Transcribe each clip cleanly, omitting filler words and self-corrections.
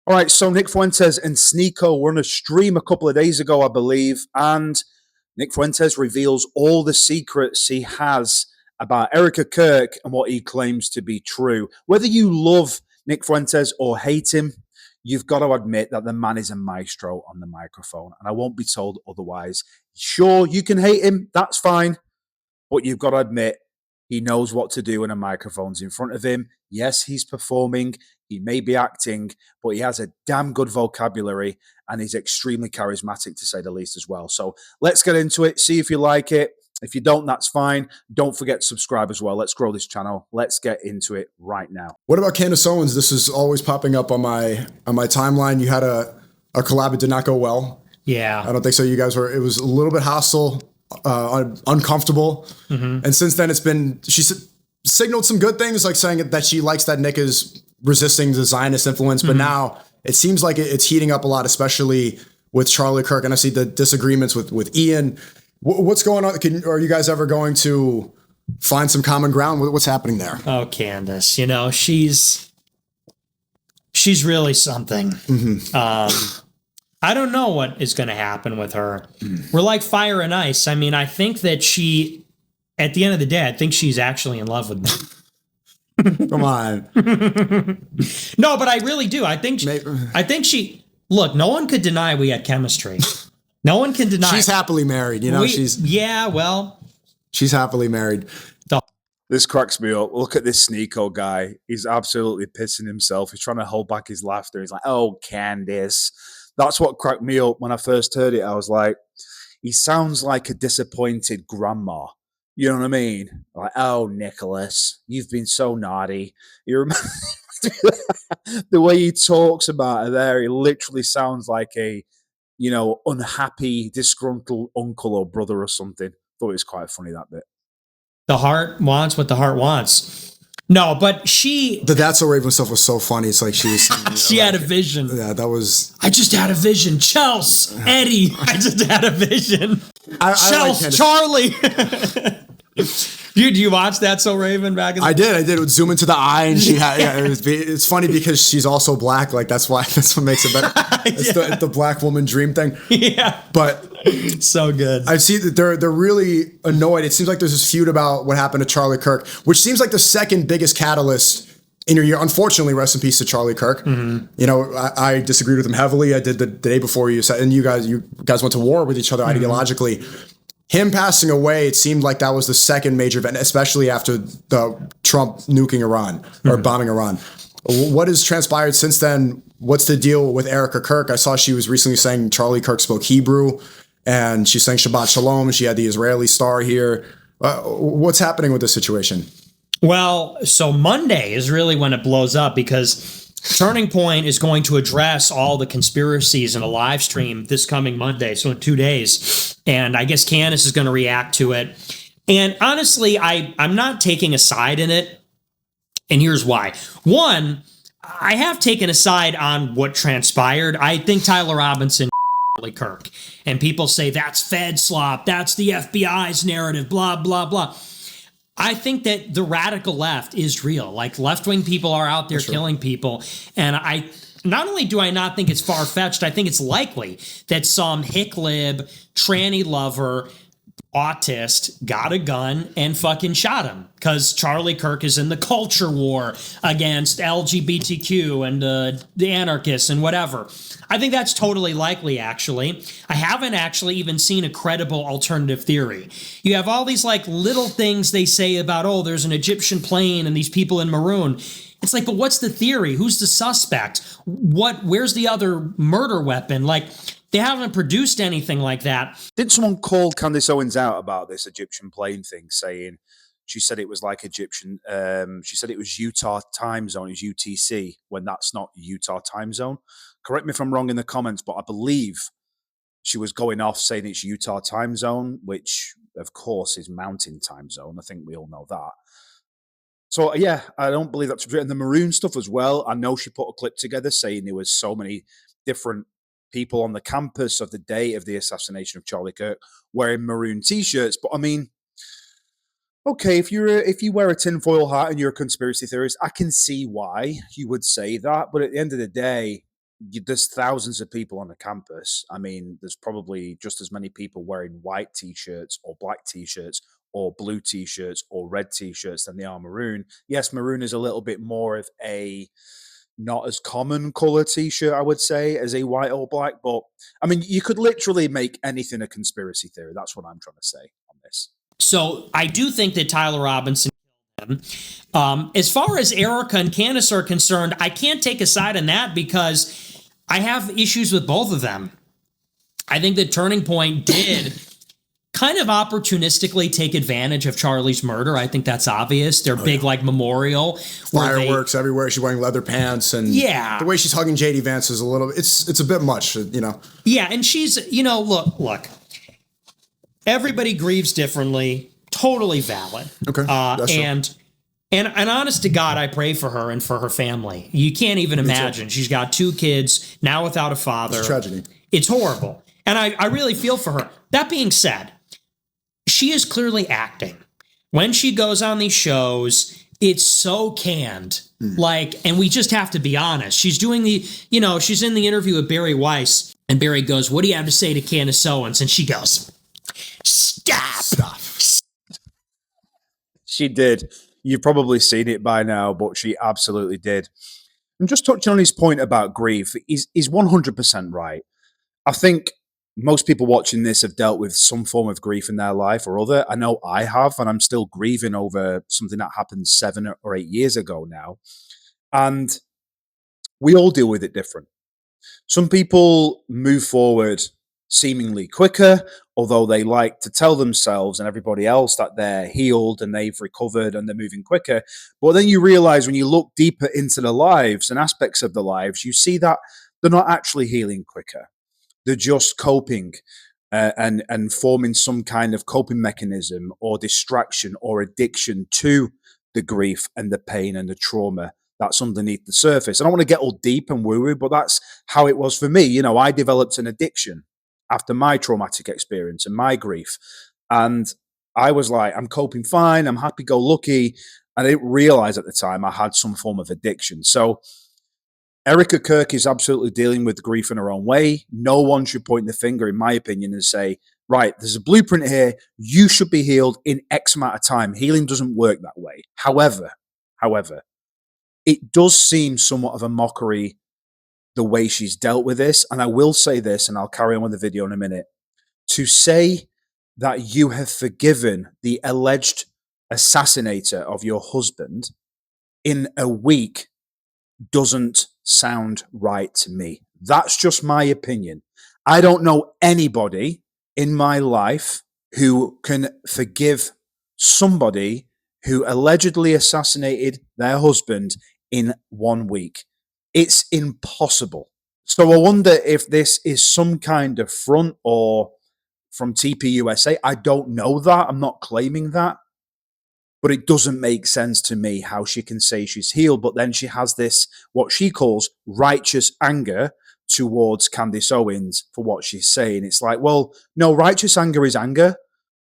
All right, so Nick Fuentes and Sneako were on a stream a couple of days ago, I believe, and Nick Fuentes reveals all the secrets he has about Erika Kirk and what he claims to be true. Whether you love Nick Fuentes or hate him, you've got to admit that the man is a maestro on the microphone, and I won't be told otherwise. Sure, you can hate him, that's fine, but you've got to admit he knows what to do when a microphone's in front of him. Yes, he's performing. He may be acting, but he has a damn good vocabulary and he's extremely charismatic, to say the least, as well. So let's get into it. See if you like it. If you don't, that's fine. Don't forget to subscribe as well. Let's grow this channel. Let's get into it right now. What about Candace Owens? This is always popping up on my timeline. You had a collab that did not go well. Yeah. I don't think so. You guys it was a little bit hostile, uncomfortable. Mm-hmm. And since then she signaled some good things, like saying that she likes that Nick is resisting the Zionist influence. But now it seems like it's heating up a lot, especially with Charlie Kirk. And I see the disagreements with Ian. What's going on? Are you guys ever going to find some common ground? What's happening there? Oh, Candace, she's really something. Mm-hmm. I don't know what is going to happen with her. We're like fire and ice. I mean, I think that at the end of the day, I think she's actually in love with me. Come on. No, but I really do. I think look, no one could deny we had chemistry. No one can deny. She's happily married, she's happily married. This cracks me up. Look at this Sneako guy. He's absolutely pissing himself. He's trying to hold back his laughter. He's like, oh, Candace. That's what cracked me up when I first heard it. I was like, he sounds like a disappointed grandma. You know what I mean? Like, oh, Nicholas, you've been so naughty. You remember the way he talks about her there? He literally sounds like a, unhappy, disgruntled uncle or brother or something. Thought it was quite funny, that bit. The heart wants what the heart wants. No, but the That's So Raven stuff was so funny. It's like she had a vision. Yeah, that was. I just had a vision. Chels, Eddie. I just had a vision. Chels, like Charlie. Do you watch That's So Raven back in the I did. It would zoom into the eye, and she had. Yeah, it's funny because she's also black. Like that's what makes it better. It's the black woman dream thing. Yeah, but so good. I see that they're really annoyed. It seems like there's this feud about what happened to Charlie Kirk, which seems like the second biggest catalyst in your year. Unfortunately, rest in peace to Charlie Kirk. Mm-hmm. I disagreed with him heavily. I did the day before you said, and you guys went to war with each other ideologically. Him passing away, it seemed like that was the second major event, especially after the Trump nuking Iran or bombing Iran. What has transpired since then? What's the deal with Erika Kirk? I saw she was recently saying Charlie Kirk spoke Hebrew, and she's saying Shabbat Shalom. She had the Israeli star here. What's happening with this situation? Well, so Monday is really when it blows up because Turning Point is going to address all the conspiracies in a live stream this coming Monday, so in 2 days. And I guess Candace is going to react to it. And honestly, I'm not taking a side in it. And here's why. One, I have taken a side on what transpired. I think Tyler Robinson Charlie Kirk. And people say that's Fed slop, that's the FBI's narrative, blah, blah, blah. I think that the radical left is real. Like left-wing people are out there killing people. And not only do I not think it's far-fetched, I think it's likely that some hick lib, tranny lover, autist got a gun and fucking shot him because Charlie Kirk is in the culture war against LGBTQ and the anarchists and whatever. I think that's totally likely, actually. I haven't actually even seen a credible alternative theory. You have all these like little things they say about, there's an Egyptian plane and these people in maroon. It's like, but what's the theory? Who's the suspect? Where's the other murder weapon? Like, they haven't produced anything like that. Didn't someone call Candace Owens out about this Egyptian plane thing, saying she said it was like Egyptian, she said it was Utah time zone, it's UTC, when that's not Utah time zone. Correct me if I'm wrong in the comments, but I believe she was going off saying it's Utah time zone, which of course is Mountain time zone. I think we all know that. So yeah, I don't believe that's true. And the maroon stuff as well. I know she put a clip together saying there was so many different people on the campus of the day of the assassination of Charlie Kirk wearing maroon t-shirts. But I mean, okay, if you wear a tinfoil hat and you're a conspiracy theorist, I can see why you would say that. But at the end of the day, there's thousands of people on the campus. I mean, there's probably just as many people wearing white t-shirts or black t-shirts or blue t-shirts or red t-shirts than they are maroon. Yes, maroon is a little bit more of a not as common color t-shirt, I would say, as a white or black. But I mean, you could literally make anything a conspiracy theory. That's what I'm trying to say on this. So I do think that Tyler Robinson killed him. As far as Erika and Candace are concerned, I can't take a side on that because I have issues with both of them. I think that Turning Point did kind of opportunistically take advantage of Charlie's murder. I think that's obvious. Their big like memorial. Fireworks everywhere. She's wearing leather pants, and the way she's hugging JD Vance is a little. It's a bit much, you know. Yeah, and she's look. Everybody grieves differently. Totally valid. Okay. And honest to God, I pray for her and for her family. You can't even imagine. She's got 2 kids now without a father. It's a tragedy. It's horrible. And I really feel for her. That being said, she is clearly acting. When she goes on these shows, it's so canned. And we just have to be honest. She's doing she's in the interview with Barry Weiss, and Barry goes, "What do you have to say to Candace Owens?" And she goes, Stop. She did. You've probably seen it by now, but she absolutely did. And just touching on his point about grief, he's 100% right. I think most people watching this have dealt with some form of grief in their life or other. I know I have, and I'm still grieving over something that happened 7 or 8 years ago now. And we all deal with it different. Some people move forward seemingly quicker, although they like to tell themselves and everybody else that they're healed and they've recovered and they're moving quicker. But then you realize when you look deeper into their lives and aspects of their lives, you see that they're not actually healing quicker. They're just coping and forming some kind of coping mechanism or distraction or addiction to the grief and the pain and the trauma that's underneath the surface. I don't want to get all deep and woo-woo, but that's how it was for me. I developed an addiction after my traumatic experience and my grief. And I was like, I'm coping fine. I'm happy-go-lucky. And I didn't realize at the time I had some form of addiction. So Erika Kirk is absolutely dealing with grief in her own way. No one should point the finger, in my opinion, and say, right, there's a blueprint here. You should be healed in X amount of time. Healing doesn't work that way. However, it does seem somewhat of a mockery the way she's dealt with this. And I will say this, and I'll carry on with the video in a minute. To say that you have forgiven the alleged assassinator of your husband in a week doesn't sound right to me. That's just my opinion. I don't know anybody in my life who can forgive somebody who allegedly assassinated their husband in 1 week. It's impossible. So I wonder if this is some kind of front or from TPUSA. I don't know that. I'm not claiming that. But it doesn't make sense to me how she can say she's healed, but then she has this, what she calls righteous anger towards Candace Owens for what she's saying. It's like, well, no, righteous anger is anger.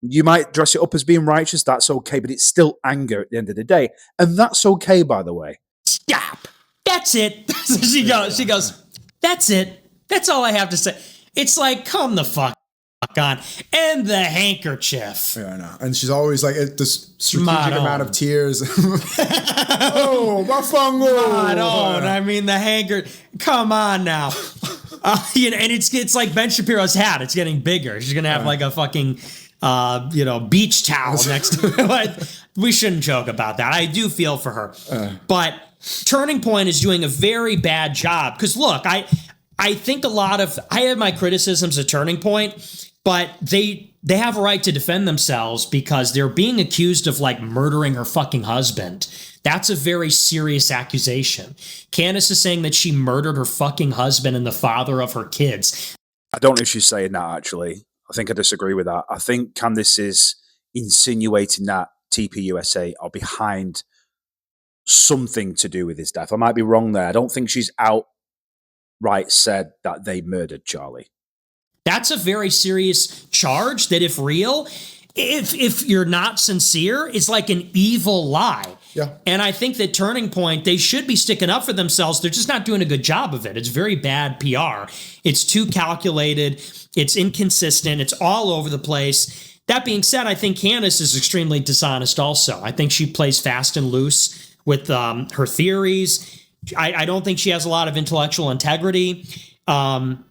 You might dress it up as being righteous. That's okay, but it's still anger at the end of the day. And that's okay, by the way. Stop. That's it. She goes, that's it. That's all I have to say. It's like, come the fuck on. And the handkerchief. Yeah, I know. And she's always like, this strategic amount of tears. Oh, mafango. I mean, the handkerchief. Come on now. And it's like Ben Shapiro's hat. It's getting bigger. She's going to have like a fucking, beach towel next to it. We shouldn't joke about that. I do feel for her. But Turning Point is doing a very bad job. Because look, I think I have my criticisms of Turning Point, but they have a right to defend themselves because they're being accused of like murdering her fucking husband. That's a very serious accusation. Candace is saying that she murdered her fucking husband and the father of her kids. I don't know if she's saying that, actually. I think I disagree with that. I think Candace is insinuating that TPUSA are behind something to do with his death. I might be wrong there. I don't think she's outright said that they murdered Charlie. That's a very serious charge that if real, if you're not sincere, it's like an evil lie. Yeah. And I think that Turning Point, they should be sticking up for themselves. They're just not doing a good job of it. It's very bad PR. It's too calculated. It's inconsistent. It's all over the place. That being said, I think Candace is extremely dishonest also. I think she plays fast and loose with her theories. I don't think she has a lot of intellectual integrity. And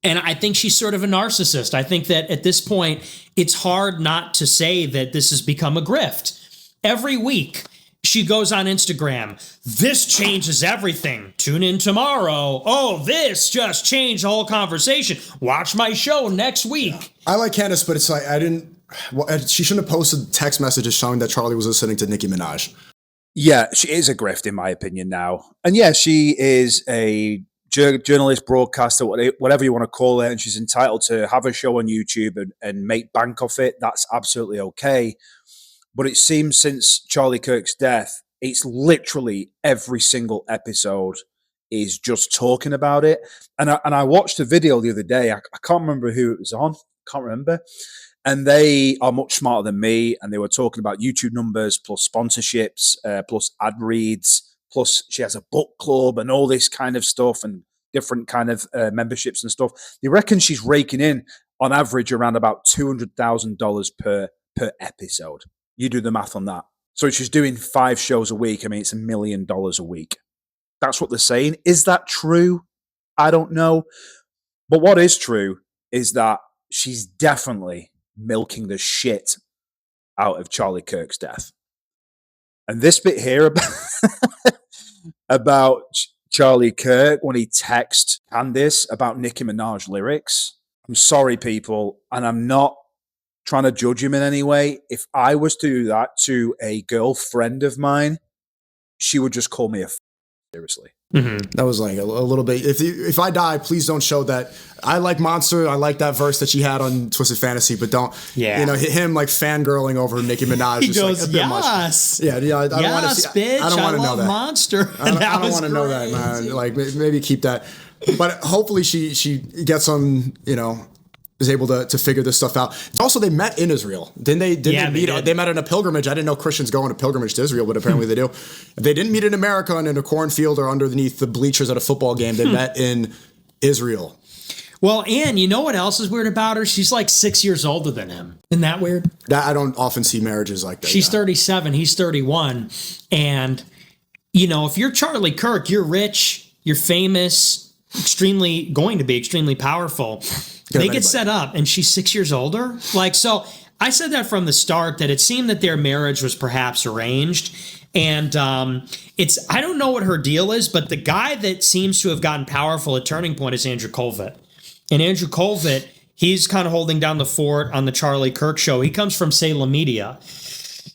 I think she's sort of a narcissist. I think that at this point, it's hard not to say that this has become a grift. Every week, she goes on Instagram. This changes everything. Tune in tomorrow. Oh, this just changed the whole conversation. Watch my show next week. I like Candace, but it's like she shouldn't have posted text messages showing that Charlie was listening to Nicki Minaj. Yeah, she is a grift, in my opinion, now. And yeah, she is a journalist, broadcaster, whatever you want to call it, and she's entitled to have a show on YouTube and make bank off it. That's absolutely okay. But it seems since Charlie Kirk's death, it's literally every single episode is just talking about it. And I watched a video the other day. I can't remember who it was on. Can't remember. And they are much smarter than me. And they were talking about YouTube numbers, plus sponsorships, plus ad reads, plus she has a book club and all this kind of stuff and different kind of memberships and stuff. They reckon she's raking in on average around about $200,000 per episode. You do the math on that. So she's doing 5 shows a week. I mean, it's $1 million a week. That's what they're saying. Is that true? I don't know. But what is true is that she's definitely milking the shit out of Charlie Kirk's death. And this bit here about Charlie Kirk when he texted Candace about Nicki Minaj lyrics. I'm sorry, people, and I'm not trying to judge him in any way. If I was to do that to a girlfriend of mine, she would just call me seriously. Mm-hmm. That was like a little bit. If I die, please don't show that. I like Monster. I like that verse that she had on Twisted Fantasy, but don't. Yeah. Him like fangirling over Nicki Minaj. He goes, like a bit yes. Much. Yeah. I don't want to see. Bitch, I don't want to know that. Monster. I don't want to know that, man. Like maybe keep that. But hopefully she gets some. Is able to figure this stuff out. Also, they met in Israel. They meet? They met on a pilgrimage. I didn't know Christians go on a pilgrimage to Israel, but apparently they do. They didn't meet in America and in a cornfield or underneath the bleachers at a football game. They met in Israel. Well, and you know what else is weird about her? She's like 6 years older than him. Isn't that weird? I don't often see marriages like that. She's 37. He's 31. And, if you're Charlie Kirk, you're rich, you're famous, going to be extremely powerful. They get set up, and she's 6 years older. So I said that from the start, that it seemed that their marriage was perhaps arranged. And I don't know what her deal is, but the guy that seems to have gotten powerful at Turning Point is Andrew Colvett. And Andrew Colvett, he's kind of holding down the fort on the Charlie Kirk show. He comes from Salem Media.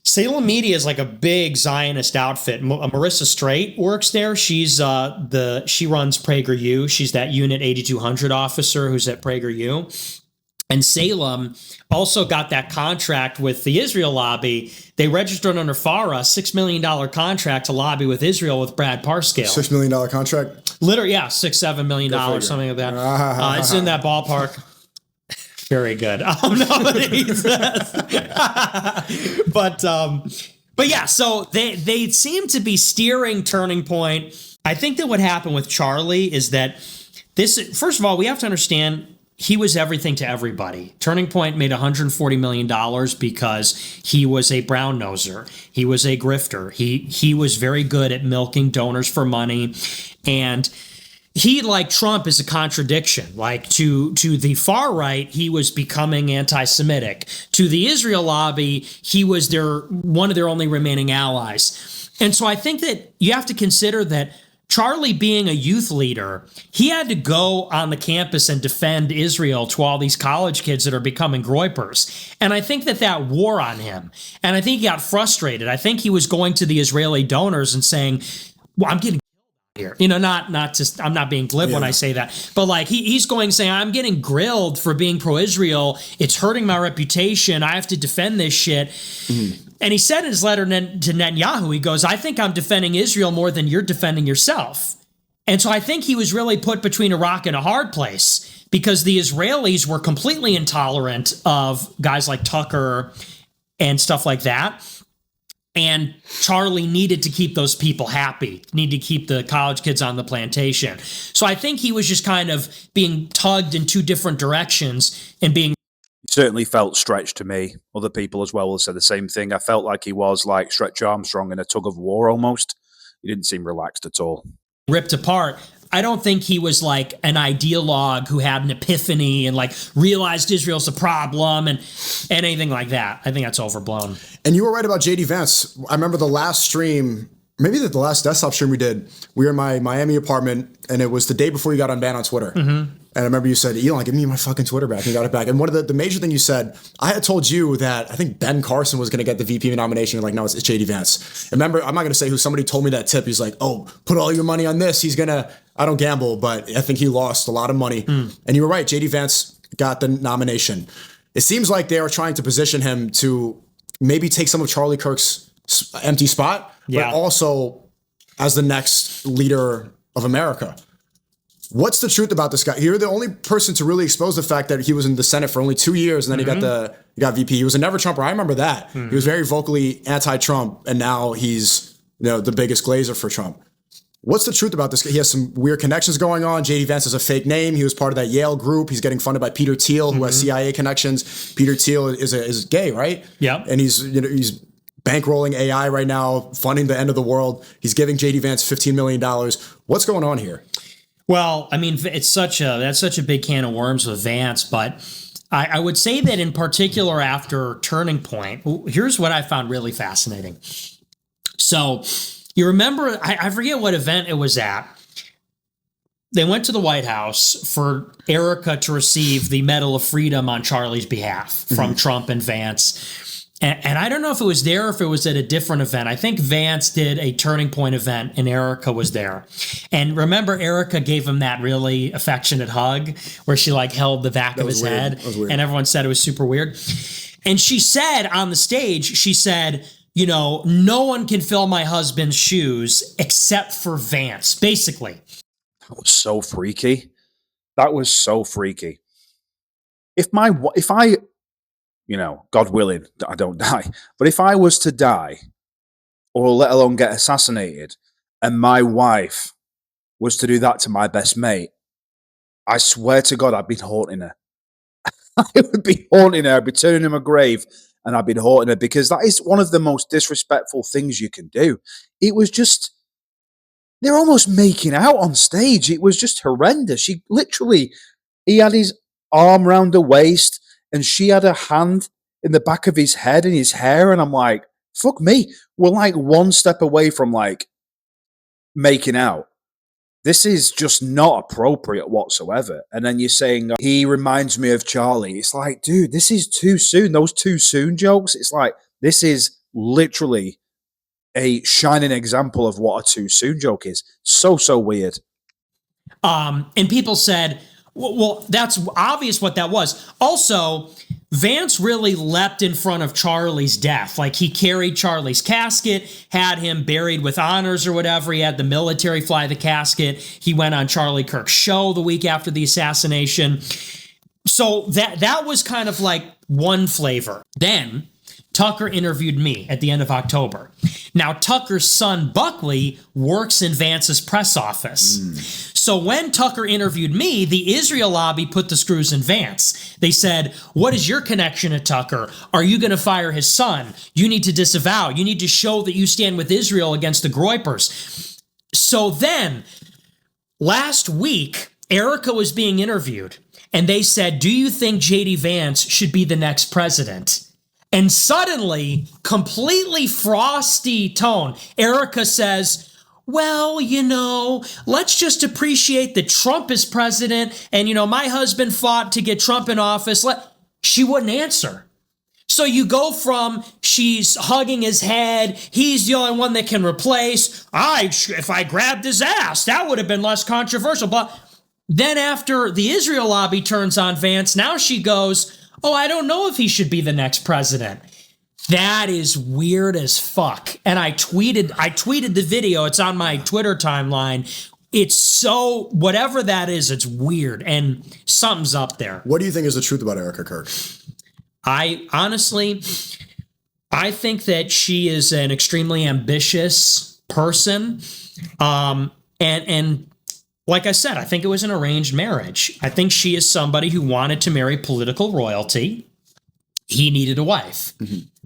Salem Media is like a big Zionist outfit. Marissa Straight works there. She runs PragerU. She's that Unit 8200 officer who's at PragerU. And Salem also got that contract with the Israel lobby. They registered under FARA, $6 million contract to lobby with Israel with Brad Parscale. $6 million contract? Literally, yeah, $6-7 million, something like that. It's in that ballpark. Very good. But yeah, so they seem to be steering Turning Point. I think that what happened with Charlie is that first of all, we have to understand he was everything to everybody. Turning Point made $140 million because he was a brown noser. He was a grifter. He was very good at milking donors for money. And he, like Trump, is a contradiction. Like to the far right, he was becoming anti-Semitic. To the Israel lobby, he was one of their only remaining allies. And so I think that you have to consider that Charlie, being a youth leader, he had to go on the campus and defend Israel to all these college kids that are becoming groypers. And I think that wore on him. And I think he got frustrated. I think he was going to the Israeli donors and saying, well, I'm getting here. Not just, I'm not being glib when I say that, but like he's going saying, I'm getting grilled for being pro-Israel. It's hurting my reputation. I have to defend this shit. Mm-hmm. And he said in his letter to Netanyahu, he goes, I think I'm defending Israel more than you're defending yourself. And so I think he was really put between a rock and a hard place because the Israelis were completely intolerant of guys like Tucker and stuff like that. And Charlie needed to keep those people happy, needed to keep the college kids on the plantation. So I think he was just kind of being tugged in two different directions and being. He certainly felt stretched to me. Other people as well will say the same thing. I felt like he was like Stretch Armstrong in a tug of war almost. He didn't seem relaxed at all. Ripped apart. I don't think he was like an ideologue who had an epiphany and like realized Israel's a problem and anything like that. I think that's overblown. And you were right about JD Vance. I remember the last stream, maybe the last desktop stream we did, we were in my Miami apartment, and it was the day before you got unbanned on Twitter. And I remember you said, Elon, give me my fucking Twitter back. And you got it back. And one of the major thing you said, I had told you that I think Ben Carson was going to get the VP nomination. You're like, no, it's JD Vance. And remember, I'm not going to say who, somebody told me that tip. He's like, oh, put all your money on this. He's going to, I don't gamble, but I think he lost a lot of money. And you were right. JD Vance got the nomination. It seems like they are trying to position him to maybe take some of Charlie Kirk's empty spot, but also as the next leader of America. What's the truth about this guy? You're the only person to really expose the fact that he was in the Senate for only 2 years, and then he got VP. He was a never Trumper. I remember that. He was very vocally anti-Trump, and now he's the biggest glazer for Trump. What's the truth about this guy? He has some weird connections going on. JD Vance is a fake name. He was part of that Yale group. He's getting funded by Peter Thiel, who has CIA connections. Peter Thiel is gay, right? Yeah. And he's bankrolling AI right now, funding the end of the world. He's giving JD Vance $15 million. What's going on here? Well, I mean, that's such a big can of worms with Vance, but I would say that in particular after Turning Point, here's what I found really fascinating. So you remember, I forget what event it was at. They went to the White House for Erika to receive the Medal of Freedom on Charlie's behalf from Trump and Vance. And I don't know if it was there or if it was at a different event. I think Vance did a Turning Point event and Erika was there. And remember, Erika gave him that really affectionate hug where she like held the back of his head. And everyone said it was super weird. And she said on the stage, she said, no one can fill my husband's shoes except for Vance, basically. That was so freaky. If I God willing, that I don't die. But if I was to die, or let alone get assassinated, and my wife was to do that to my best mate, I swear to God, I'd be haunting her. I would be haunting her. I'd be turning in my grave, and I'd be haunting her, because that is one of the most disrespectful things you can do. It was just, they're almost making out on stage. It was just horrendous. He had his arm round her waist, and she had a hand in the back of his head and his hair. And I'm like, fuck me. We're like one step away from like making out. This is just not appropriate whatsoever. And then you're saying, he reminds me of Charlie. It's like, dude, this is too soon. Those too soon jokes. It's like, this is literally a shining example of what a too soon joke is. So weird. And people said, well, that's obvious what that was. Also, Vance really leapt in front of Charlie's death. Like, he carried Charlie's casket, had him buried with honors or whatever. He had the military fly the casket. He went on Charlie Kirk's show the week after the assassination. So that was kind of like one flavor. Then Tucker interviewed me at the end of October. Now, Tucker's son, Buckley, works in Vance's press office. So when Tucker interviewed me, the Israel lobby put the screws in Vance. They said, what is your connection to Tucker? Are you going to fire his son? You need to disavow. You need to show that you stand with Israel against the Groypers. So then, last week, Erika was being interviewed, and they said, do you think JD Vance should be the next president? And suddenly, completely frosty tone, Erika says, well, let's just appreciate that Trump is president. And, my husband fought to get Trump in office. She wouldn't answer. So you go from she's hugging his head. He's the only one that can replace. If I grabbed his ass, that would have been less controversial. But then after the Israel lobby turns on Vance, now she goes, oh, I don't know if he should be the next president. That is weird as fuck. And I tweeted the video. It's on my Twitter timeline. It's so, whatever that is, it's weird. And something's up there. What do you think is the truth about Erika Kirk? I I think that she is an extremely ambitious person. And like I said, I think it was an arranged marriage. I think she is somebody who wanted to marry political royalty. He needed a wife.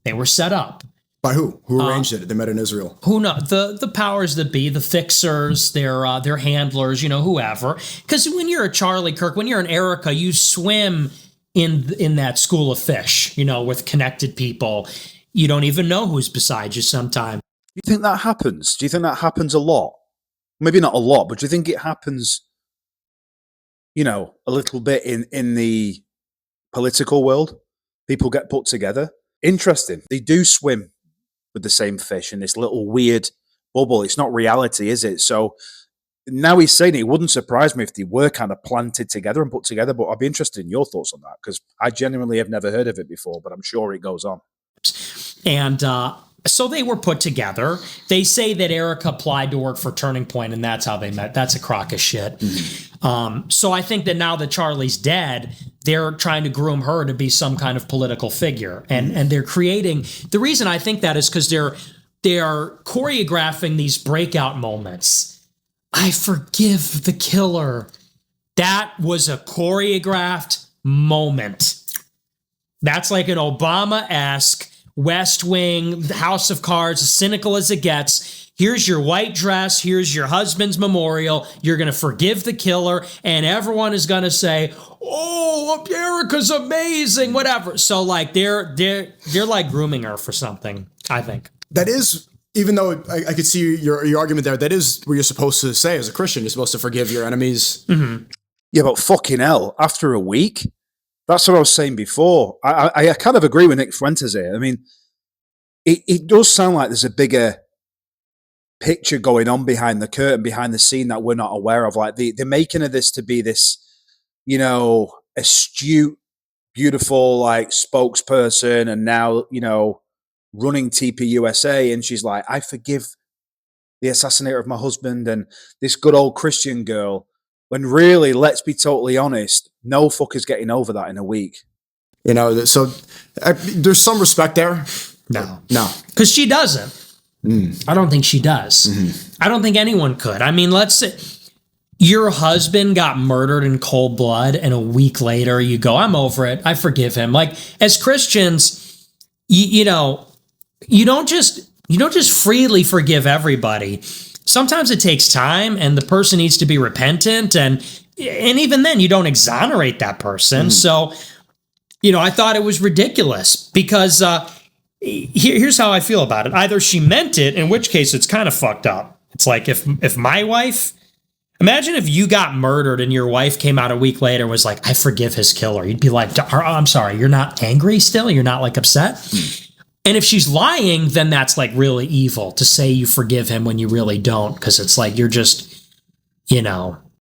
They were set up. By who? Who arranged it? They met in Israel. Who knows? The powers that be, the fixers, their handlers, whoever. Because when you're a Charlie Kirk, when you're an Erika, you swim in that school of fish, with connected people. You don't even know who's beside you sometimes. Do you think that happens? Do you think that happens a lot? Maybe not a lot, but do you think it happens, a little bit in the political world? People get put together. Interesting. They do swim with the same fish in this little weird bubble. It's not reality, is it? So now he's saying it wouldn't surprise me if they were kind of planted together and put together, but I'd be interested in your thoughts on that because I genuinely have never heard of it before, but I'm sure it goes on. And so they were put together. They say that Erika applied to work for Turning Point, and that's how they met. That's a crock of shit. So I think that now that Charlie's dead, they're trying to groom her to be some kind of political figure. And they're creating... The reason I think that is because they are choreographing these breakout moments. I forgive the killer. That was a choreographed moment. That's like an Obama-esque West Wing, House of Cards, as cynical as it gets. Here's your white dress. Here's your husband's memorial. You're going to forgive the killer, and everyone is going to say, "Oh, Erika's amazing," whatever. So like they're like grooming her for something, I think. That is, even though I could see your argument there, that is what you're supposed to say as a Christian. You're supposed to forgive your enemies. Yeah, but fucking hell, after a week? That's what I was saying before. I kind of agree with Nick Fuentes here. I mean, it does sound like there's a bigger picture going on behind the curtain, behind the scene that we're not aware of. Like the making of this to be this, astute, beautiful, like spokesperson, and now, running TPUSA, and she's like, I forgive the assassinator of my husband and this good old Christian girl. When really, let's be totally honest, no fucker's getting over that in a week. So there's some respect there. No. Because she doesn't. I don't think she does. I don't think anyone could. I mean, let's say your husband got murdered in cold blood, and a week later you go, I'm over it. I forgive him. Like, as Christians, you don't just freely forgive everybody. Sometimes it takes time, and the person needs to be repentant, and even then, you don't exonerate that person. So, I thought it was ridiculous because here's how I feel about it. Either she meant it, in which case it's kind of fucked up. It's like if my wife, imagine if you got murdered and your wife came out a week later and was like, I forgive his killer. You'd be like, I'm sorry, you're not angry still? You're not like upset? And if she's lying, then that's like really evil to say you forgive him when you really don't, because it's like you're just,